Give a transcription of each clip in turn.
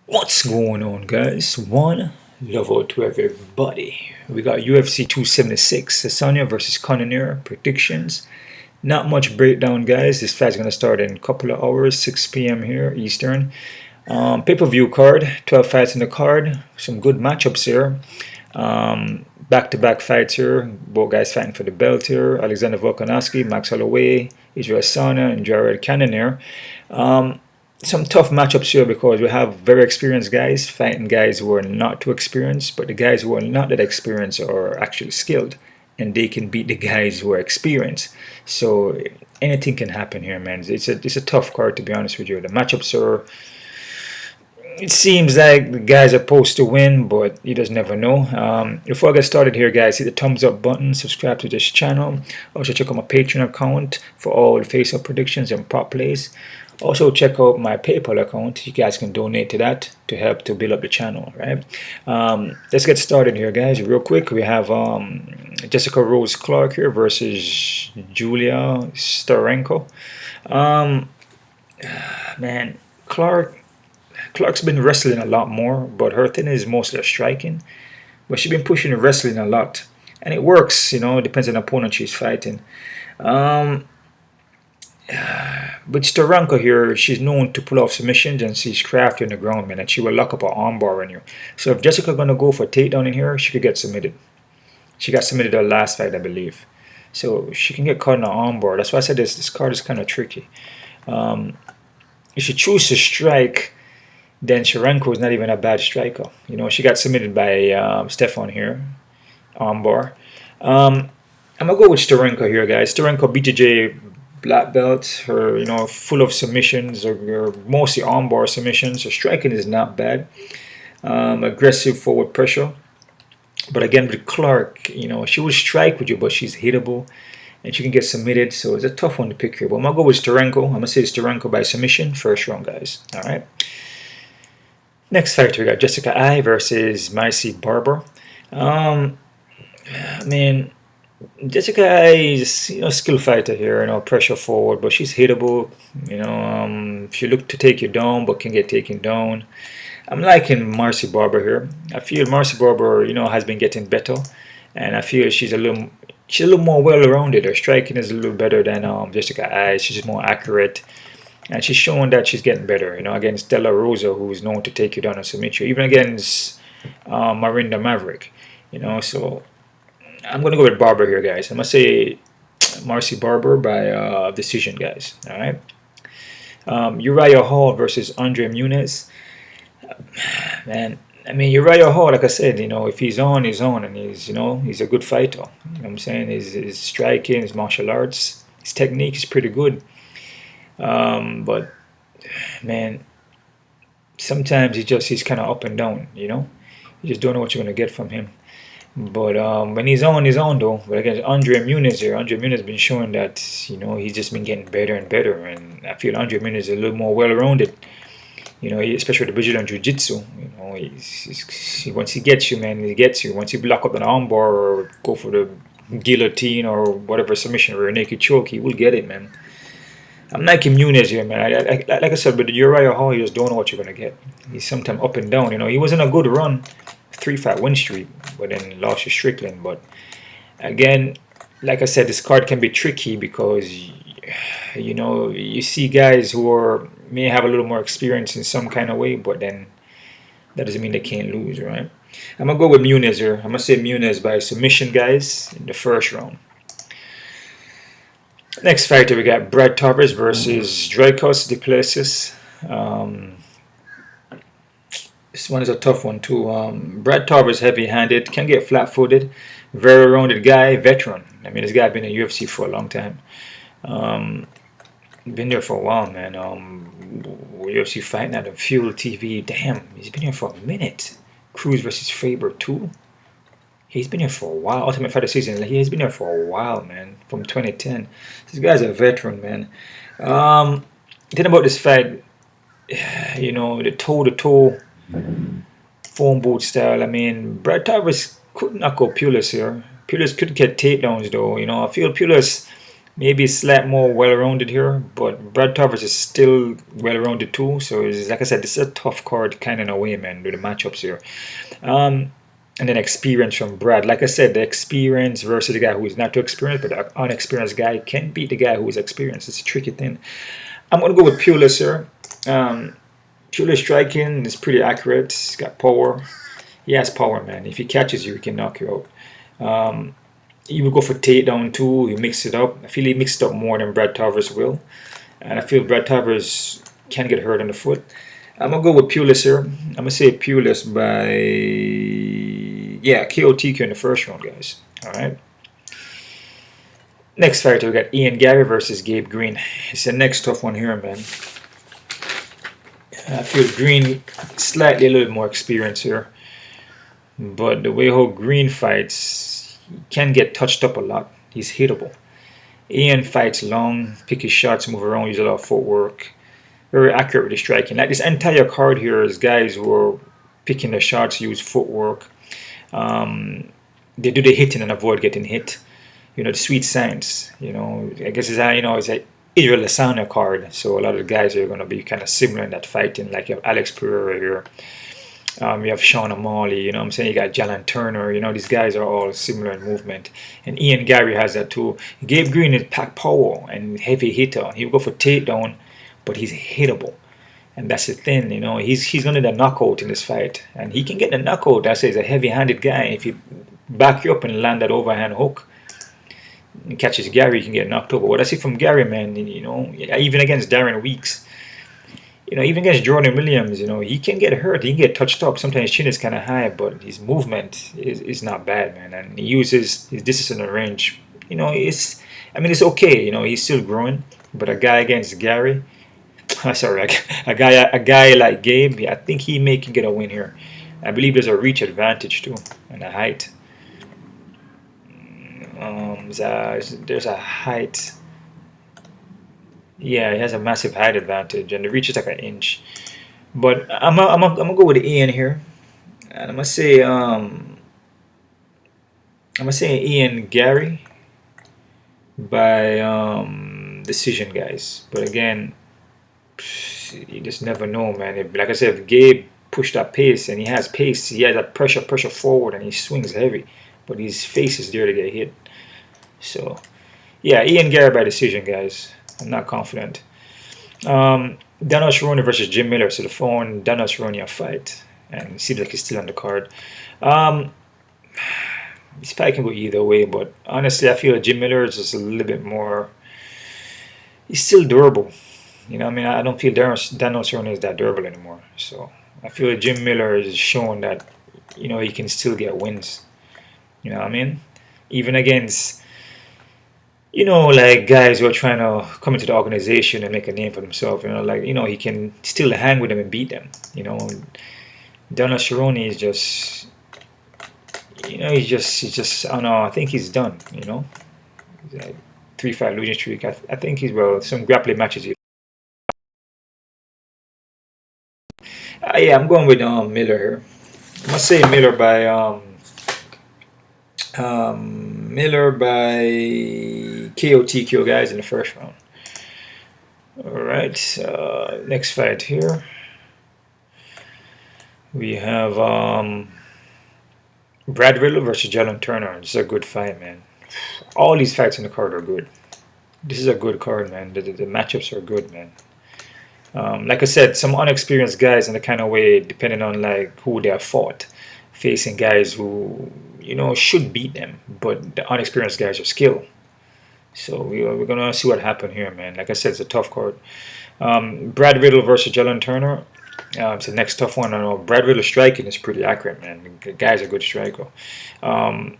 What's going on, guys? One love out to everybody. We got UFC 276, Adesanya versus Cannonier predictions. Not much breakdown, guys. This fight's gonna start in a couple of hours, 6 p.m. here Eastern. Pay-per-view card, 12 fights in the card. Some good matchups here. Back-to-back fights here. Both guys fighting for the belt here. Alexander Volkanovski, Max Holloway, Israel Adesanya, and Jared Cannonier. Some tough matchups here because we have very experienced guys fighting guys who are not too experienced, but the guys who are not that experienced are actually skilled, and they can beat the guys who are experienced. So anything can happen here, man. It's a tough card, to be honest with you. The matchups are. It seems like the guys are supposed to win, but you just never know. Before I get started here, guys, hit the thumbs up button, subscribe to this channel. Also check out my Patreon account for all the face-up predictions and prop plays. Also check out my PayPal account. You guys can donate to that to help to build up the channel, right? Let's get started here, guys. Real quick, we have Jessica Rose Clark here versus Julija Stoliarenko. Man, Clark's been wrestling a lot more, but her thing is mostly striking. But she's been pushing the wrestling a lot, and it works. You know, it depends on the opponent she's fighting. But Starrenko here, she's known to pull off submissions and she's crafty on the ground, man, and she will lock up an armbar on you. So if Jessica gonna go for a takedown in here, she could get submitted. She got submitted her last fight, I believe. So she can get caught in an armbar. That's why I said this card is kind of tricky. If she chooses to strike, then Starrenko is not even a bad striker. You know, she got submitted by Stefan here, armbar. I'm gonna go with Starrenko here, guys. Starrenko BJJ black belt, her, you know, full of submissions, or mostly armbar submissions. Her striking is not bad. Aggressive forward pressure. But again, with Clark, you know, she will strike with you, but she's hittable and she can get submitted. So it's a tough one to pick here. But I'm gonna go with Starrenko. I'm gonna say Starrenko by submission, first round, guys. All right. Next fighter, we got Jessica I versus Maycee Barber. Man, Jessica is, you know, skill fighter here, you know, pressure forward, but she's hittable. You know, she look to take you down, but can get taken down. I'm liking Maycee Barber here. I feel Maycee Barber, you know, has been getting better, and I feel she's a little more well-rounded. Her striking is a little better than Jessica I. She's more accurate, and she's showing that she's getting better. You know, against Della Rosa, who is known to take you down and submit you, even against Marinda Maverick. You know, so I'm going to go with Barber here, guys. I'm going to say Maycee Barber by decision, guys. All right. Uriah Hall versus André Muniz. Man, I mean, Uriah Hall, like I said, you know, if he's on, he's on. And he's, you know, he's a good fighter. You know what I'm saying? His striking, his martial arts, his technique is pretty good. But, man, sometimes he's kind of up and down, you know. You just don't know what you're going to get from him. But when he's on though. But against André Muniz here, André Muniz has been showing that, you know, he's just been getting better and better. And I feel André Muniz is a little more well-rounded. You know, especially with the Brazilian Jiu-Jitsu. You know, once he gets you, man, he gets you. Once you block up an armbar or go for the guillotine or whatever submission or a naked choke, he will get it, man. I'm liking Muniz here, man. Like I said, with Uriah Hall, you just don't know what you're going to get. He's sometimes up and down. You know, he was in a good run. 3-fight win streak, but then lost to Strickland. But again, like I said, this card can be tricky because, you know, you see guys who may have a little more experience in some kind of way, but then that doesn't mean they can't lose, right? I'm gonna go with Muniz here. I'm gonna say Muniz by submission, guys, in the first round. Next fighter, we got Brad Tavares versus Dricus du Plessis. This one is a tough one too. Brad Tavares heavy-handed, can get flat-footed, very rounded guy, veteran. I mean, this guy been in UFC for a long time. Been there for a while, man. UFC fighting at the Fuel TV. Damn, he's been here for a minute. Cruz versus Faber too. He's been here for a while. Ultimate Fighter season. He's been here for a while, man. From 2010. This guy's a veteran, man. Then about this fight, you know, the toe-to-toe phone boot style. I mean, Brad Tavares couldn't knock out Pulis here. Pulis could get takedowns though. You know, I feel Pulis Maybe a slight more well-rounded here, but Brad Tavares is still well-rounded too. So it's, like I said, this is a tough card kind of in a way, man, with the matchups here. And then experience from Brad. Like I said, the experience versus the guy who is not too experienced, but the unexperienced guy can beat the guy who is experienced. It's a tricky thing. I'm going to go with Pulis here. Pulis striking is pretty accurate. He's got power. He has power, man. If he catches you, he can knock you out. He will go for takedown too. He mix it up. I feel he mixed up more than Brad Tavares will. And I feel Brad Tavares can get hurt on the foot. I'm going to go with Pulis here. I'm going to say Pulis by, yeah, KOTQ in the first round, guys. All right. Next fighter, we got Ian Garry versus Gabe Green. It's the next tough one here, man. I feel Green slightly a little bit more experience here. But the way how Green fights, he can get touched up a lot. He's hittable. Ian fights long, pick his shots, move around, use a lot of footwork. Very accurate with the striking. Like this entire card here is guys who are picking their shots, use footwork. They do the hitting and avoid getting hit. You know, the sweet science. You know, I guess it's a Israel Adesanya card. So a lot of the guys are going to be kind of similar in that fighting. Like you have Alex Pereira here. You have Sean O'Malley, you know what I'm saying? You got Jalin Turner, you know, these guys are all similar in movement. And Ian Garry has that too. Gabe Green is pack power and heavy hitter. He'll go for takedown, but he's hittable. And that's the thing, you know, he's going to get a knockout in this fight. And he can get the knockout. I say he's a heavy-handed guy. If you back you up and land that overhand hook and catches Garry, he can get knocked over. What I see from Garry, man, you know, even against Darren Weeks, you know, even against Jordan Williams, you know, he can get hurt. He can get touched up. Sometimes his chin is kind of high, but his movement is not bad, man. And he uses his distance and range. You know, it's okay. You know, he's still growing. But a guy against Garry, sorry, a guy like Gabe, yeah, I think he can get a win here. I believe there's a reach advantage too, and a height. There's a height. Yeah, he has a massive height advantage, and the reach is like an inch. But I'm gonna go with the Ian here, and I'm gonna say Ian Garry by decision, guys. But again, you just never know, man. Like I said, if Gabe pushed that pace, and he has pace, he has that pressure forward, and he swings heavy, but his face is there to get hit. So, yeah, Ian Garry by decision, guys. I'm not confident. Donald Cerrone versus Jim Miller. So the phone, Donald Cerrone a fight. And it seems like he's still on the card. This fight can go either way, but honestly, I feel that Jim Miller is just a little bit more... He's still durable. You know what I mean? I don't feel Donald Cerrone is that durable anymore. So I feel that Jim Miller is showing that, you know, he can still get wins. You know what I mean? Even against... You know, like guys who are trying to come into the organization and make a name for themselves, you know, like, you know, he can still hang with them and beat them. You know, Donald Cerrone is just, you know, he's just, I don't know, I think he's done, you know. He's like 3-5 losing streak. I think he's, well, some grappling matches. Yeah, I'm going with Miller here. I'm going to say Miller by KOTQ, guys, in the first round. Alright, next fight here. We have Brad Riddell versus Jalin Turner. This is a good fight, man. All these fights in the card are good. This is a good card, man. The matchups are good, man. Like I said, some unexperienced guys in the kind of way, depending on like who they have fought, facing guys who, you know, should beat them, but the unexperienced guys are skilled. So we're gonna see what happened here, man. Like I said, it's a tough card. Brad Riddell versus Jalin Turner. It's the next tough one. I know Brad Riddell striking is pretty accurate, man. The guy's a good striker. But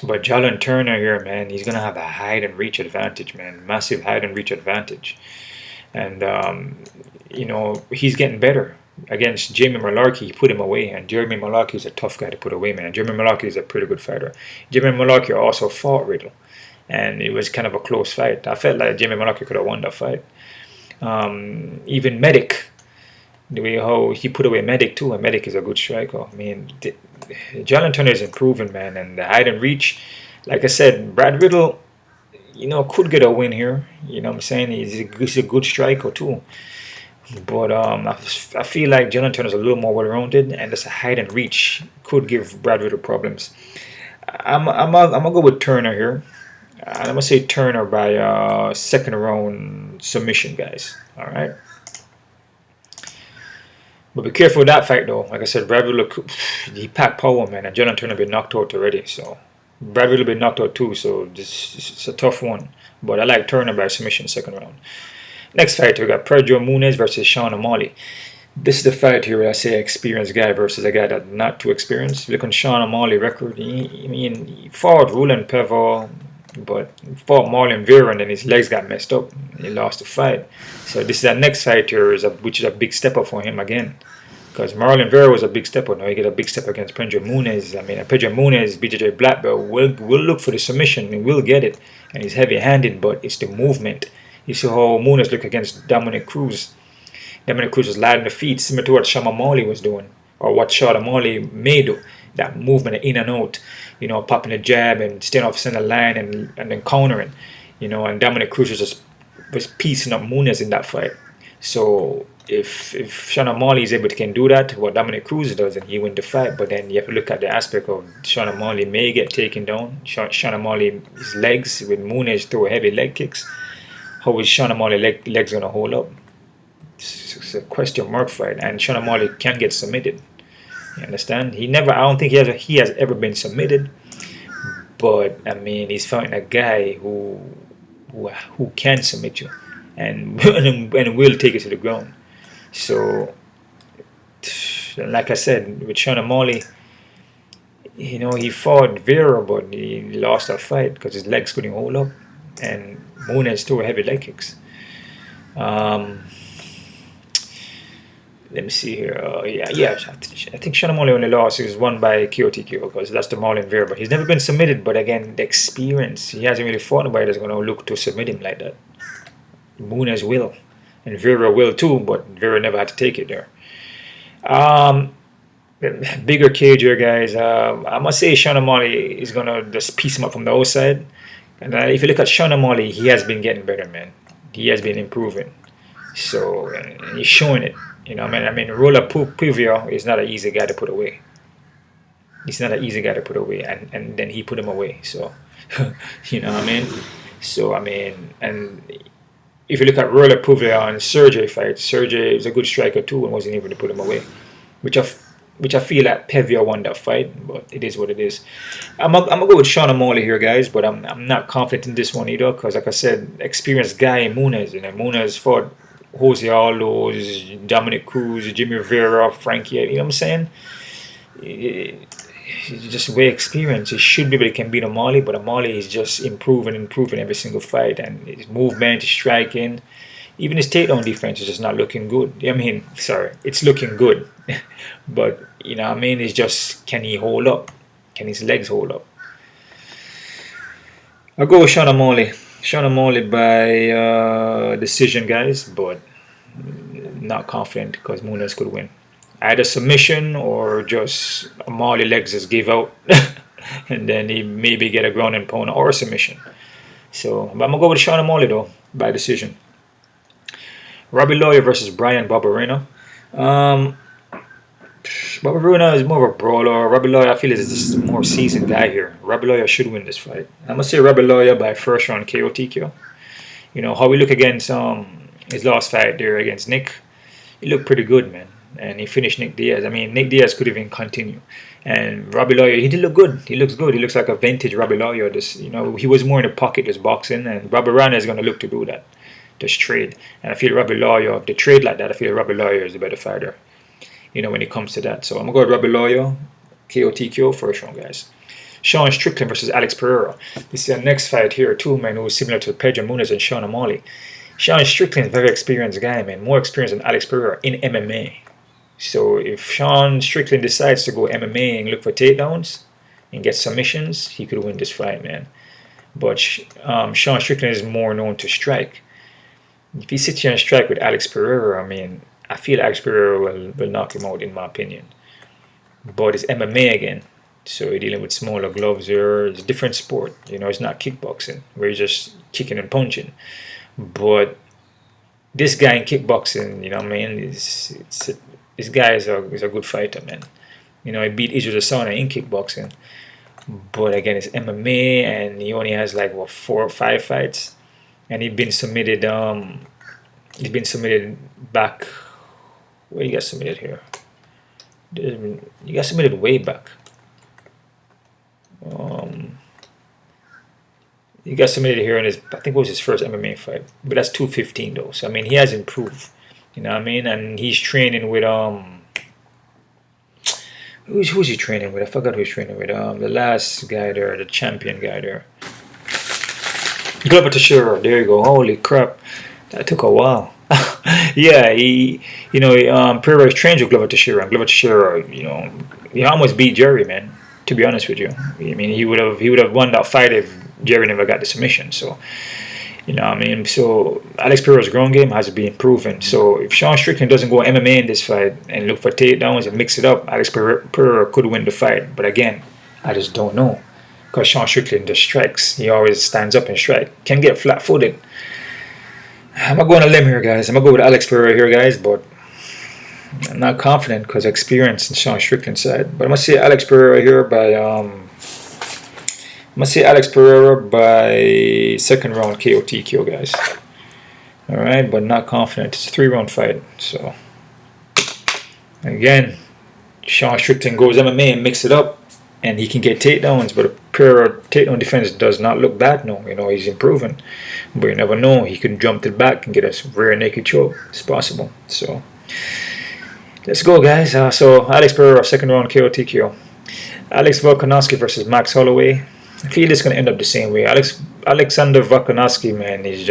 Jalin Turner here, man, he's gonna have a height and reach advantage, man. Massive height and reach advantage. And you know, he's getting better. Against Jamie Mullarkey, he put him away, and Jeremy Mullarkey is a tough guy to put away, man. Jeremy Mullarkey is a pretty good fighter. Jamie Mullarkey also fought Riddell, and it was kind of a close fight. I felt like Jamie Mullarkey could have won that fight. Even Medic, the way how he put away Medic too, and Medic is a good striker. I mean, Jalin Turner is improving, man, and the height and reach. Like I said, Brad Riddell, could get a win here. You know what I'm saying? He's a good striker too. But I feel like Jalin Turner is a little more well-rounded, and just a height and reach could give Brad Riddell problems. I'm gonna go with Turner here. I'm gonna say Turner by second round submission, guys. All right. But be careful with that fight, though. Like I said, Brad Riddell, he packed power, man, and Jalin Turner been knocked out already. So Brad Riddell been knocked out too. So it's a tough one. But I like Turner by submission second round. Next fight, we got Pedro Munhoz versus Sean O'Malley. This is the fight here where I say experienced guy versus a guy that's not too experienced. Look on Sean O'Malley record. He fought Roland Pevor, but he fought Marlon Vera, and then his legs got messed up. He lost the fight. So this is that next fight here, which is a big step up for him again. Because Marlon Vera was a big step up. Now he get a big step against Pedro Munhoz. I mean, Pedro Munhoz, BJJ black belt, will look for the submission and will get it. And he's heavy-handed, but it's the movement. You see how Munhoz look against Dominic Cruz. Dominic Cruz was light on the feet, similar to what Sean O'Malley was doing, or what Sean O'Malley may do. That movement in and out, popping a jab and staying off center line and then countering, and Dominic Cruz was piecing up Munhoz in that fight. So if Sean O'Malley is able to can do that, what Dominic Cruz does, and he win the fight. But then you have to look at the aspect of Sean O'Malley may get taken down. Sean O'Malley, his legs, with Munhoz throw heavy leg kicks. How is Sean O'Malley legs going to hold up? It's a question mark fight, and Sean O'Malley can get submitted. You understand? I don't think he has ever been submitted. But I mean, he's fighting a guy who can submit you, and will take it to the ground. So, like I said, with Sean O'Malley, he fought Vera, but he lost that fight because his legs couldn't hold up, and Munhoz threw heavy leg kicks. Let me see here. I think Sean O'Malley only lost. He was won by KO because that's the Marlon Vera. But he's never been submitted. But again, the experience. He hasn't really fought nobody that's going to look to submit him like that. Munhoz will. And Vera will too, but Vera never had to take it there. Bigger cage here, guys. I must say Sean O'Malley is going to just piece him up from the outside. And if you look at Sean O'Malley, he has been getting better, man. He has been improving. So, he's showing it. I mean, Roller Puvia is not an easy guy to put away. He's not an easy guy to put away, and then he put him away. So, you know what I mean? So, I mean, and if you look at Roller Puvia and Sergey fight, Sergey is a good striker too and wasn't able to put him away, which I feel like Pevia won that fight, but it is what it is. I'm gonna go with Sean O'Malley here, guys, but I'm not confident in this one either because, like I said, experienced guy Munhoz, Munhoz fought Jose Aldo's, Dominic Cruz, Jimmy Vera, Frankie, you know what I'm saying? He's just way experienced. He should be able to can beat O'Malley, but O'Malley is just improving every single fight, and his movement, his striking, even his takedown defense is just not looking good. I mean, sorry, it's looking good, but it's just, can he hold up? Can his legs hold up? I'll go with Sean O'Malley. Sean O'Malley by decision, guys, but not confident because Munhoz could win. Either submission or just O'Malley legs just give out and then he maybe get a ground and pound or a submission. So, but I'm going to go with Sean O'Malley though, by decision. Robbie Lawler versus Brian Barberena. Barberena is more of a brawler. Robbie Lawler, I feel, is just a more seasoned guy here. Robbie Lawler should win this fight. I'm going to say Robbie Lawler by first round KO TKO. How we look against his last fight there against Nick, he looked pretty good, man. And he finished Nick Diaz. I mean, Nick Diaz could even continue. And Robbie Lawler, he did look good. He looks good. He looks like a vintage Robbie Lawler. He was more in the pocket just boxing. And Barberena is going to look to do that. Just trade. And I feel Robbie Lawler, if they trade like that, I feel Robbie Lawler is the better fighter. When it comes to that. So I'm going to go with Robbie Lawler, KO TKO, first round, guys. Sean Strickland versus Alex Pereira. This is the next fight here, too, man, who is similar to Pedro Munhoz and Sean O'Malley. Sean Strickland is a very experienced guy, man. More experienced than Alex Pereira in MMA. So if Sean Strickland decides to go MMA and look for takedowns and get submissions, he could win this fight, man. But Sean Strickland is more known to strike. If he sits here and strike with Alex Pereira, I mean, I feel Alex Pereira will knock him out, in my opinion. But it's MMA again. So you're dealing with smaller gloves here. It's a different sport. You know, it's not kickboxing where you're just kicking and punching. But this guy in kickboxing, you know what I mean, this guy is a good fighter, man. You know, he beat Israel Adesanya in kickboxing. But again, it's MMA, and he only has like what 4 or 5 fights, and he's been submitted. He's been submitted back. Where he got submitted here? He got submitted way back. He got submitted here in his, I think it was his first MMA fight, but that's 215 though. So I mean, he has improved. You know what I mean? And he's training with who's he training with? I forgot who he's training with. The last guy there, the champion guy there. Glover Teixeira. There you go. Holy crap, that took a while. Yeah, Pereira trained with Glover Teixeira. Glover Teixeira, you know, he almost beat Jerry, man. To be honest with you, I mean, he would have won that fight if Jerry never got the submission. So, you know what I mean? So, Alex Pereira's ground game has to be improving. So, if Sean Strickland doesn't go MMA in this fight and look for takedowns and mix it up, Alex Pereira could win the fight. But again, I just don't know. Because Sean Strickland just strikes. He always stands up and strikes. Can get flat-footed. I'm going to go on a limb here, guys. I'm going to go with Alex Pereira here, guys. But I'm not confident because experience in Sean Strickland's side. But I'm going to say Alex Pereira here by... I'm going to say Alex Pereira by second round KO TKO, guys. Alright, but not confident. It's a 3-round fight. So, again, Sean Strickland goes MMA and mix it up. And he can get takedowns, but Pereira takedown defense does not look bad now. You know, he's improving. But you never know. He can jump to the back and get a rear naked choke. It's possible. So, let's go, guys. So, Alex Pereira, second round KO TKO. Alex Volkanovski versus Max Holloway. I feel it's going to end up the same way. Alexander Volkanovski, man, he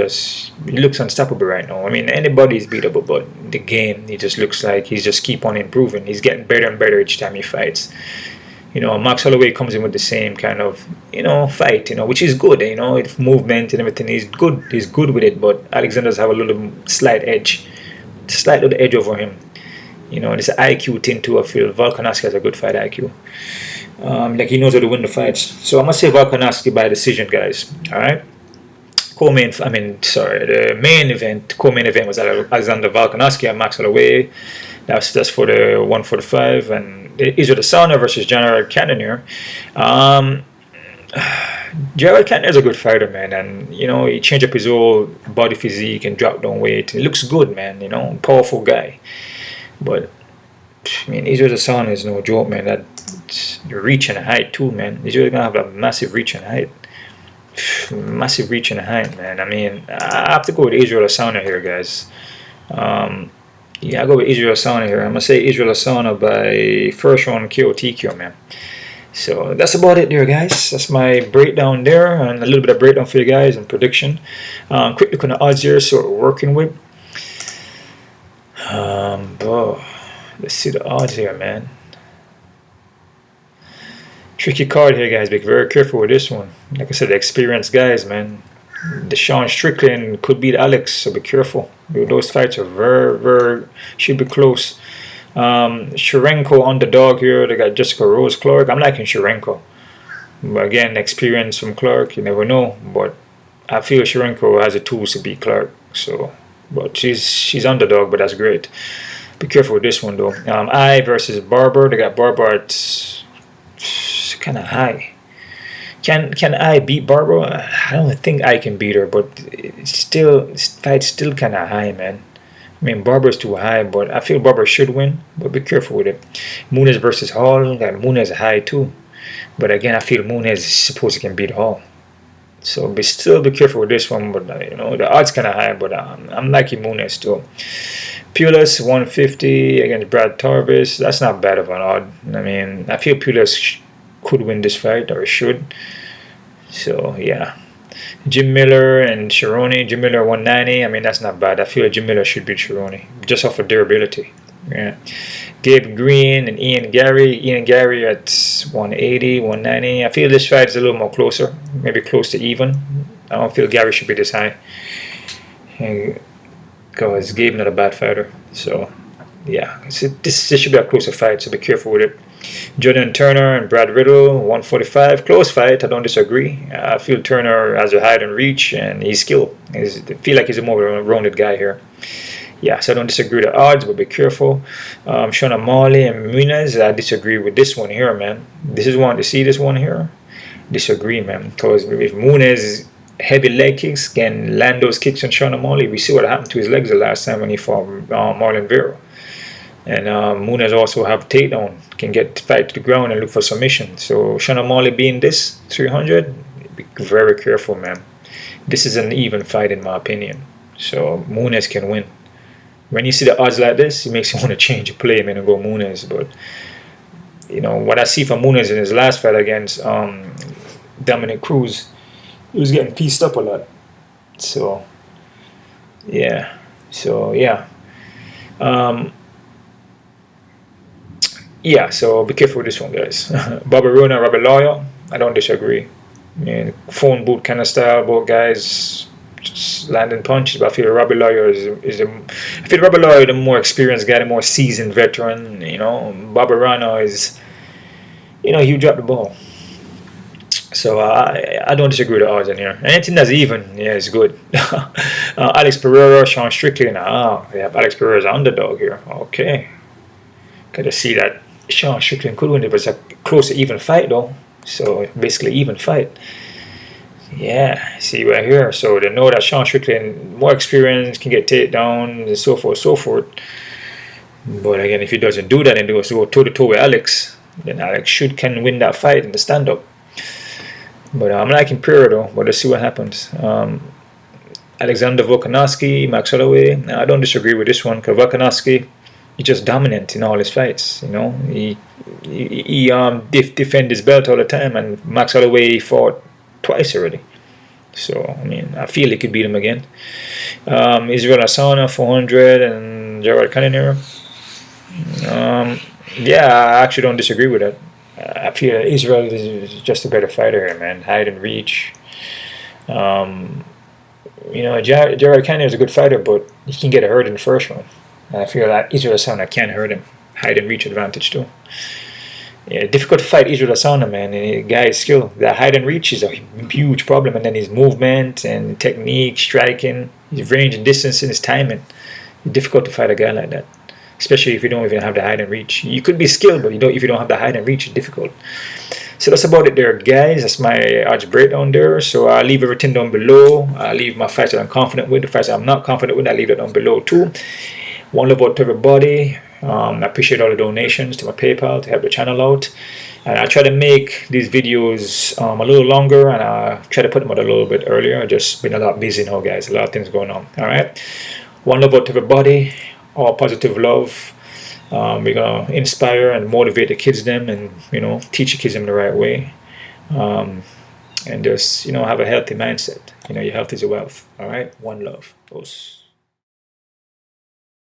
looks unstoppable right now. I mean, anybody's beatable, but the game, he just looks like he's just keep on improving. He's getting better and better each time he fights. You know, Max Holloway comes in with the same kind of, you know, fight, you know, which is good, you know, it's movement and everything. He's good with it, but Alexander's have a little slight little edge over him. You know, and it's an IQ thing too. I feel Volkanovski has a good fight IQ. Like he knows how to win the fights. So I'm gonna say Volkanovski by decision, guys. All right. The main event, co-main event was Alexander Volkanovski and Max Holloway. That's for the 145, and Israel Adesanya versus Gerald Cannonier. Gerald Cannonier is a good fighter, man, and you know he changed up his whole body physique and dropped down weight. He looks good, man. You know, powerful guy. But I mean, Israel Adesanya is no joke, man. That reach and height too, man. Israel gonna have a massive reach and height. Massive reach and height, man. I mean, I have to go with Israel Adesanya here, guys. Yeah, I go with Israel Adesanya here. I'm gonna say Israel Adesanya by first round KO TKO, man. So that's about it there, guys. That's my breakdown there, and a little bit of breakdown for you guys and prediction. Quick look on the odds here, so we're working with. Let's see the odds here, man. Tricky card here, guys. Be very careful with this one. Like I said, the experienced guys, man. The Sean Strickland could beat Alex, so be careful. Those fights are very should be close. Cerrone underdog here. They got Jessica Rose Clark. I'm liking Cerrone, but again, experience from Clark, you never know. But I feel Cerrone has the tools to beat Clark. So, but she's underdog, but that's great. Be careful with this one though. I versus Barber. They got Barber at kind of high. Can I beat Barber? I don't think I can beat her, but this fight's still kind of high, man. I mean, Barber's too high, but I feel Barber should win, but be careful with it. Munhoz versus Hall, got Munhoz high too. But again, I feel Munhoz is supposed to can beat Hall. So still be careful with this one, but you know, the odds kind of high, but I'm liking Munhoz too. Pulis 150 against Brad Tarvis. That's not bad of an odd. I mean, I feel Pulis could win this fight, or should. So yeah, Jim Miller and Cerrone. Jim Miller 190. I mean, that's not bad. I feel Jim Miller should beat Cerrone just off of durability. Yeah. Gabe Green and Ian Garry at 180, 190. I feel this fight is a little more closer, maybe close to even. I don't feel Garry should be this high, because Gabe not a bad fighter. So yeah, this should be a closer fight, so be careful with it. Jalin Turner and Brad Riddell, 145. Close fight, I don't disagree. I feel Turner has a height and reach, and he's skilled. I feel like he's a more rounded guy here. Yeah, so I don't disagree with the odds, but be careful. O'Malley and Muniz, I disagree with this one here, man. This is one to see this one here. Disagree, man. Because if Munhoz heavy leg kicks can land those kicks on O'Malley, we see what happened to his legs the last time when he fought Marlon Vera. And Munhoz also have takedown, can get fight to the ground and look for submission. So O'Malley being this 300, be very careful, man. This is an even fight in my opinion. So Munhoz can win. When you see the odds like this, it makes you want to change your play, man, and go Munhoz. But you know what I see from Munhoz in his last fight against Dominic Cruz, he was getting pieced up a lot. So yeah, yeah, so be careful with this one, guys. Barberona, Robbie Lawler, I don't disagree. I mean, phone boot kind of style, both guys just landing punches. But I feel Robbie Lawler is the more experienced guy, the more seasoned veteran. You know, Barberona is, you know, he dropped the ball. So I don't disagree with the odds in here. Anything that's even, yeah, is good. Alex Pereira, Sean Strickland. Yeah, Alex Pereira's underdog here. Okay, gotta see that Sean Strickland could win it, but it's a close to even fight though. So basically even fight. Yeah, see right here. So they know that Sean Strickland more experience, can get takedown, and so forth, so forth. But again, if he doesn't do that and goes to go toe to toe with Alex, then Alex can win that fight in the stand up. But I'm liking Pereira though. But let's see what happens. Alexander Volkanovski, Max Holloway. I don't disagree with this one because Volkanovski, he's just dominant in all his fights. You know, he defend his belt all the time, and Max Holloway fought twice already. So I mean, I feel he could beat him again. Israel Adesanya 400 and Gerald Cannonier. Yeah, I actually don't disagree with that. I feel Israel is just a better fighter here, man. Height and reach. You know, Gerald Cannonier is a good fighter, but he can get hurt in the first round. I feel that Israel Adesanya can hurt him. Height and reach advantage too. Yeah, difficult to fight Israel Adesanya, man. And the guy is skilled. The height and reach is a huge problem, and then his movement and technique, striking, his range and distance, and his timing. It's difficult to fight a guy like that, especially if you don't even have the height and reach. You could be skilled, but if you don't have the height and reach, it's difficult. So that's about it there, guys. That's my odds breakdown there. So I'll leave everything down below. I'll leave my fights that I'm confident with. The fights that I'm not confident with, I'll leave that down below too. One love out to everybody. I appreciate all the donations to my PayPal to help the channel out. And I try to make these videos a little longer, and I try to put them out a little bit earlier. I've just been a lot busy now, guys. A lot of things going on. All right. One love out to everybody. All positive love. We're gonna inspire and motivate the kids them, and you know, teach the kids them the right way, and just, you know, have a healthy mindset. You know, your health is your wealth. All right. One love. Those.